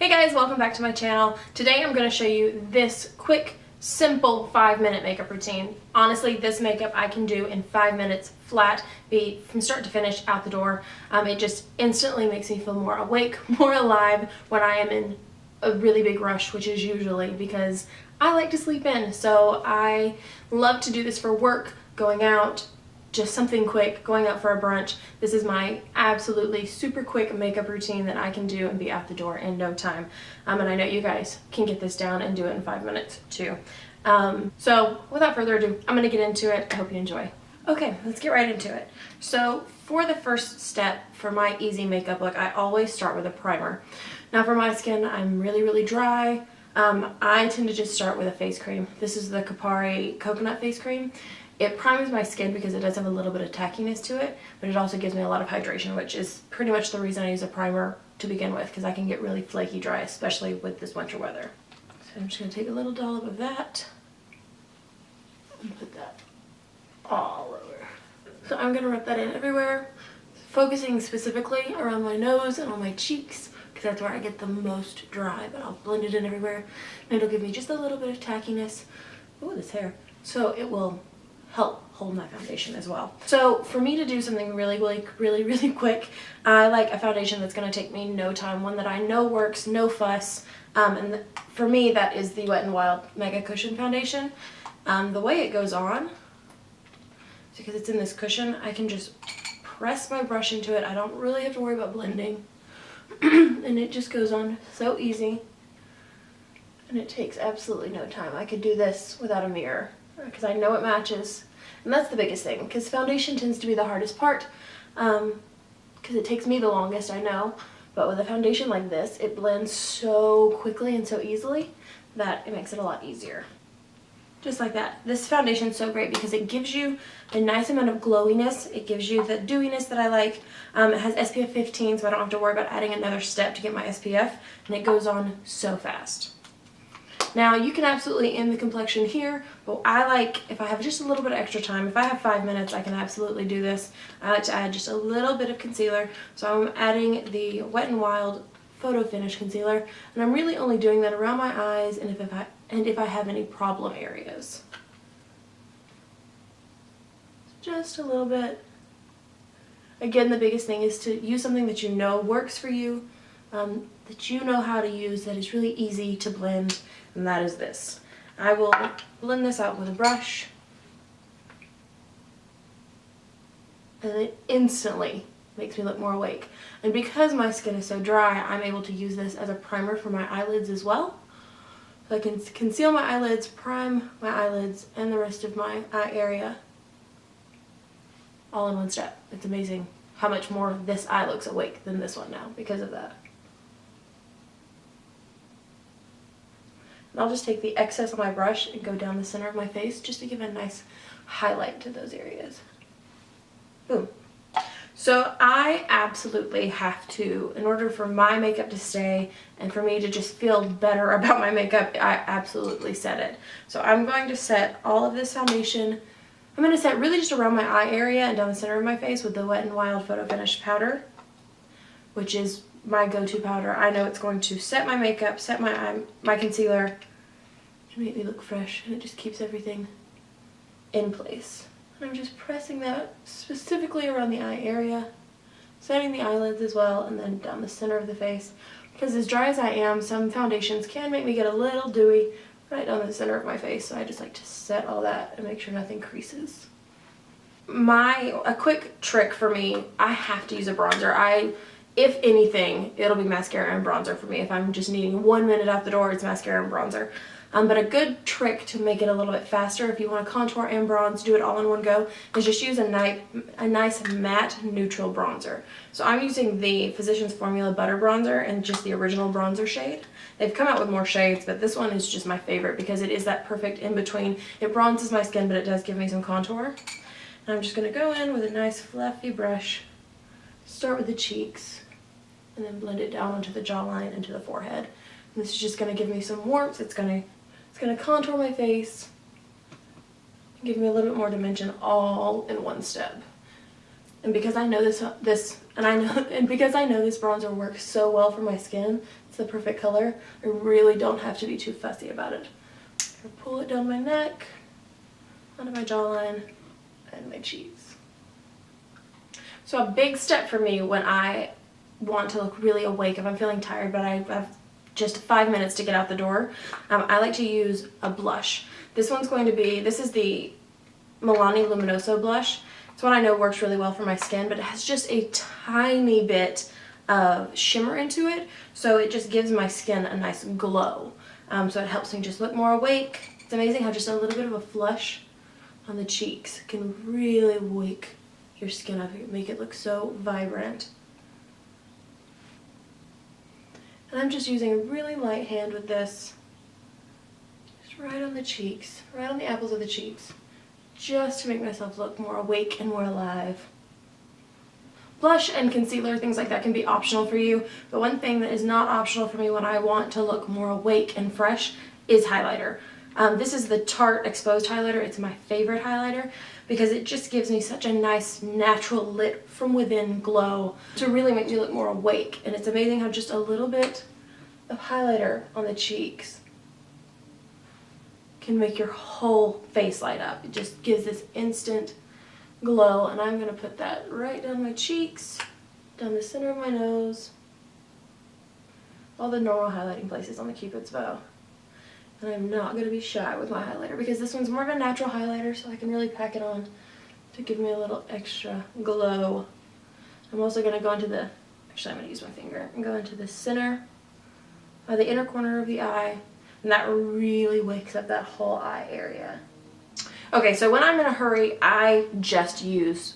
Hey guys, welcome back to my channel. Today I'm going to show you this quick, simple 5-minute makeup routine. Honestly, this makeup I can do in 5 minutes flat, be from start to finish out the door. It just instantly makes me feel more awake, more alive when I am in a really big rush, which is usually because I like to sleep in. So I love to do this for work, going out, just something quick, going out for a brunch. This is my absolutely super quick makeup routine that I can do and be out the door in no time. And I know you guys can get this down and do it in 5 minutes too. So without further ado, I'm gonna get into it. I hope you enjoy. Okay, let's get right into it. So for the first step for my easy makeup look, I always start with a primer. Now for my skin, I'm really dry. I tend to just start with a face cream. This is the Kapari Coconut Face Cream. It primes my skin because it does have a little bit of tackiness to it, but it also gives me a lot of hydration, which is pretty much the reason I use a primer to begin with, because I can get really flaky dry, especially with this winter weather. So I'm just going to take a little dollop of that and put that all over. So I'm going to rub that in everywhere, focusing specifically around my nose and on my cheeks, because that's where I get the most dry, but I'll blend it in everywhere, and it'll give me just a little bit of tackiness. Ooh, this hair. So it will help hold my foundation as well. So for me to do something really quick, I like a foundation that's going to take me no time, one that I know works, no fuss, and for me that is the Wet n Wild MegaCushion foundation. The way it goes on, because it's in this cushion, I can just press my brush into it. I don't really have to worry about blending and it just goes on so easy, and it takes absolutely no time. I could do this without a mirror because I know it matches, and that's the biggest thing, because foundation tends to be the hardest part, because it takes me the longest, I know, but with a foundation like this, it blends so quickly and so easily that it makes it a lot easier. Just like that. This foundation is so great because it gives you a nice amount of glowiness. It gives you the dewiness that I like. It has SPF 15, so I don't have to worry about adding another step to get my SPF, and it goes on so fast. Now you can absolutely end the complexion here, but I like, if I have just a little bit of extra time, if I have 5 minutes, I can absolutely do this. I like to add just a little bit of concealer, so I'm adding the Wet n Wild Photo Finish Concealer, and I'm really only doing that around my eyes and if I have any problem areas. Just a little bit. Again, the biggest thing is to use something that you know works for you, that you know how to use, that is really easy to blend, and that is this. I will blend this out with a brush, and it instantly makes me look more awake. And because my skin is so dry, I'm able to use this as a primer for my eyelids as well. So I can conceal my eyelids, prime my eyelids, and the rest of my eye area all in one step. It's amazing how much more this eye looks awake than this one now because of that. And I'll just take the excess on my brush and go down the center of my face just to give a nice highlight to those areas. Boom. So I absolutely have to, in order for my makeup to stay and for me to just feel better about my makeup, I absolutely set it. So I'm going to set all of this foundation. I'm going to set really just around my eye area and down the center of my face with the Wet n Wild Photo Finish powder, which is my go-to powder. I know it's going to set my makeup, set my concealer, to make me look fresh, and it just keeps everything in place. And I'm just pressing that specifically around the eye area, setting the eyelids as well, and then down the center of the face. Because as dry as I am, some foundations can make me get a little dewy right down the center of my face, so I just like to set all that and make sure nothing creases. A quick trick for me, I have to use a bronzer. If anything, it'll be mascara and bronzer for me. If I'm just needing 1 minute out the door, it's mascara and bronzer. But a good trick to make it a little bit faster, if you want to contour and bronze, do it all in one go, is just use a nice matte neutral bronzer. So I'm using the Physicians Formula Butter Bronzer and just the original bronzer shade. They've come out with more shades, but this one is just my favorite because it is that perfect in between. It bronzes my skin, but it does give me some contour. And I'm just going to go in with a nice fluffy brush, start with the cheeks, and then blend it down onto the jawline and to the forehead. And this is just going to give me some warmth. It's going to contour my face, give me a little bit more dimension all in one step. And because I know this bronzer works so well for my skin, it's the perfect color, I really don't have to be too fussy about it. I pull it down my neck, onto my jawline, and my cheeks. So a big step for me when I want to look really awake, if I'm feeling tired but I have just 5 minutes to get out the door, I like to use a blush. This is the Milani Luminous blush. It's one I know works really well for my skin, but it has just a tiny bit of shimmer into it, so it just gives my skin a nice glow. So it helps me just look more awake. It's amazing how just a little bit of a flush on the cheeks can really wake your skin up, make it look so vibrant. And I'm just using a really light hand with this, just right on the cheeks, right on the apples of the cheeks, just to make myself look more awake and more alive. Blush and concealer, things like that, can be optional for you, but one thing that is not optional for me when I want to look more awake and fresh is highlighter. This is the Tarte Exposed highlighter. It's my favorite highlighter because it just gives me such a nice natural lit from within glow to really make me look more awake. And it's amazing how just a little bit of highlighter on the cheeks can make your whole face light up. It just gives this instant glow, and I'm going to put that right down my cheeks, down the center of my nose, all the normal highlighting places on the Cupid's bow. And I'm not going to be shy with my highlighter because this one's more of a natural highlighter, so I can really pack it on to give me a little extra glow. I'm also going to go into the, actually I'm going to use my finger and go into the center, the inner corner of the eye, and that really wakes up that whole eye area. Okay, so when I'm in a hurry, I just use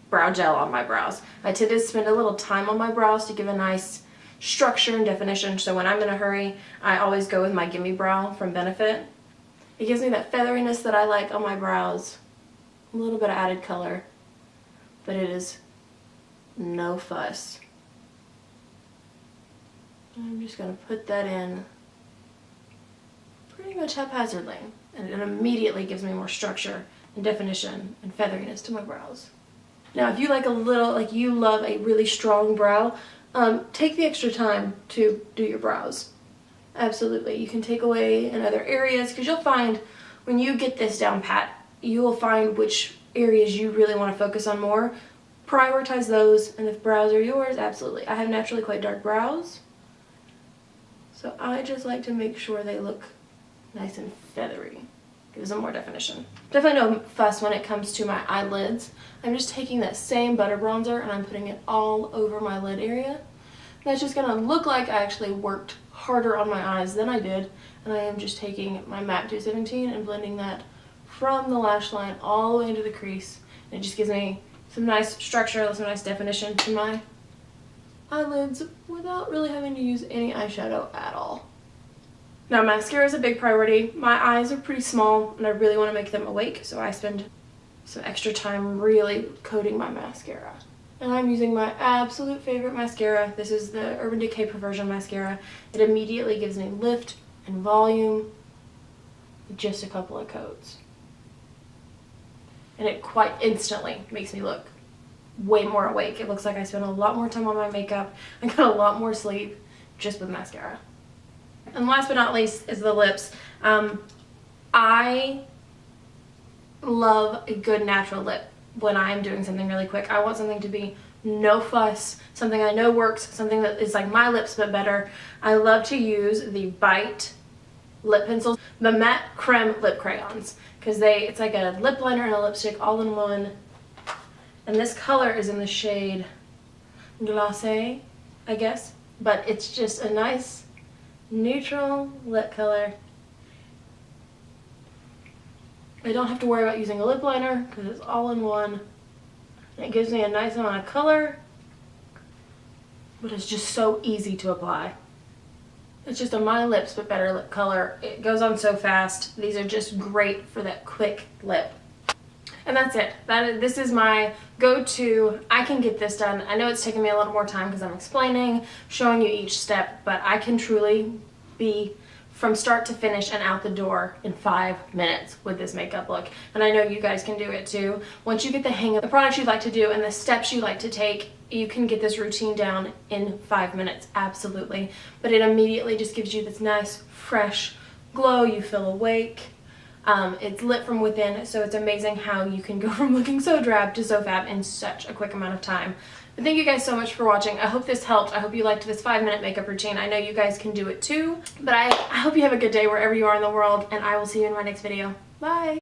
brow gel on my brows. I tend to spend a little time on my brows to give a nice structure and definition, so when I'm in a hurry, I always go with my Gimme Brow from Benefit. It gives me that featheriness that I like on my brows, a little bit of added color, but it is no fuss. I'm just going to put that in pretty much haphazardly, and it immediately gives me more structure and definition and featheriness to my brows. Now if you you love a really strong brow, take the extra time to do your brows. Absolutely. You can take away in other areas, because you'll find when you get this down pat, you will find which areas you really want to focus on more. Prioritize those, and if brows are yours, absolutely. I have naturally quite dark brows, so I just like to make sure they look nice and feathery. Gives them more definition. Definitely no fuss when it comes to my eyelids. I'm just taking that same butter bronzer and I'm putting it all over my lid area. That's just gonna look like I actually worked harder on my eyes than I did, and I am just taking my MAC 217 and blending that from the lash line all the way into the crease. And it just gives me some nice structure, some nice definition to my eyelids without really having to use any eyeshadow at all. Now mascara is a big priority. My eyes are pretty small and I really want to make them awake, so I spend some extra time really coating my mascara. And I'm using my absolute favorite mascara. This is the Urban Decay Perversion mascara. It immediately gives me lift and volume with just a couple of coats. And it quite instantly makes me look way more awake. It looks like I spent a lot more time on my makeup. I got a lot more sleep just with mascara. And last but not least is the lips. I love a good natural lip when I'm doing something really quick. I want something to be no fuss, something I know works, something that is like my lips but better. I love to use the Bite lip pencils, the matte creme lip crayons, because it's like a lip liner and a lipstick all in one. And this color is in the shade Glace, I guess, but it's just a nice neutral lip color. I don't have to worry about using a lip liner because it's all in one. And it gives me a nice amount of color, but it's just so easy to apply. It's just a my lips but better lip color. It goes on so fast. These are just great for that quick lip. And that's it. This is my go-to. I can get this done. I know it's taking me a little more time because I'm explaining, showing you each step, but I can truly be from start to finish and out the door in 5 minutes with this makeup look. And I know you guys can do it too. Once you get the hang of the products you like to do and the steps you like to take, you can get this routine down in 5 minutes, absolutely. But it immediately just gives you this nice, fresh glow. You feel awake. It's lit from within, so it's amazing how you can go from looking so drab to so fab in such a quick amount of time. But thank you guys so much for watching. I hope this helped. I hope you liked this 5-minute makeup routine. I know you guys can do it too. But I hope you have a good day wherever you are in the world, and I will see you in my next video. Bye!